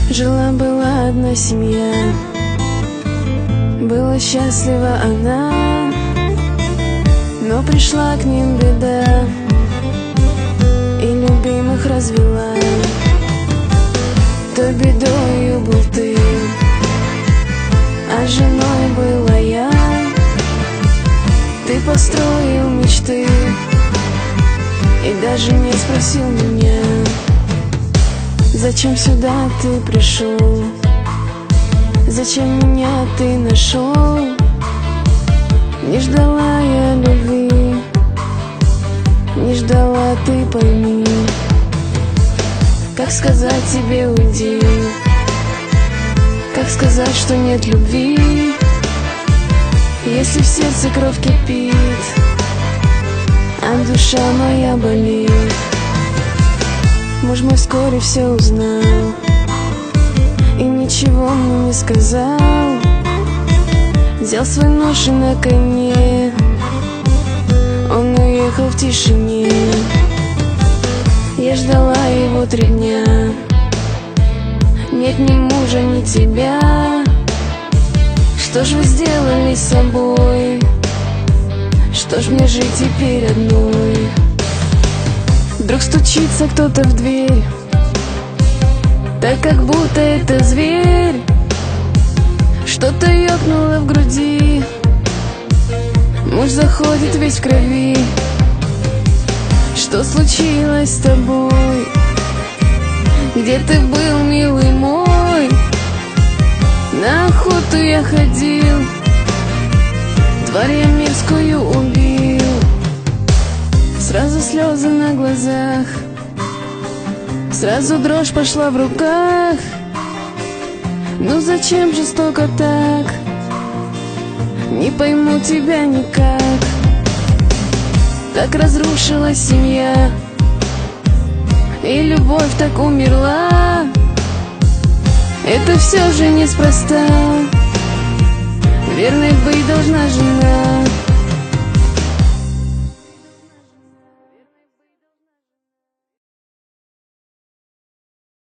Жила-была одна семья, была счастлива она, но пришла к ним беда и любимых развела. Той бедою был ты, а женой была я. Ты построил мечты и даже не спросил меня, зачем сюда ты пришел, зачем меня ты нашел. Не ждала я любви, не ждала, ты пойми. Как сказать тебе уйди, как сказать, что нет любви, если в сердце кровь кипит, а душа моя болит. Муж мой вскоре все узнал и ничего мне не сказал. Взял свой нож и на коне он уехал в тишине. Я ждала его 3 дня, нет ни мужа, ни тебя. Что ж вы сделали с собой? Что ж мне жить теперь одной? Вдруг стучится кто-то в дверь, так как будто это зверь. Что-то ёкнуло в груди, муж заходит весь в крови. Что случилось с тобой? Где ты был, милый мой? На охоту я ходил, тварь я мерзкую убил. Сразу слезы на глазах, сразу дрожь пошла в руках. Ну зачем жестоко так? Не пойму тебя никак. Так разрушилась семья, и любовь так умерла. Это все же неспроста, верной быть должна жена.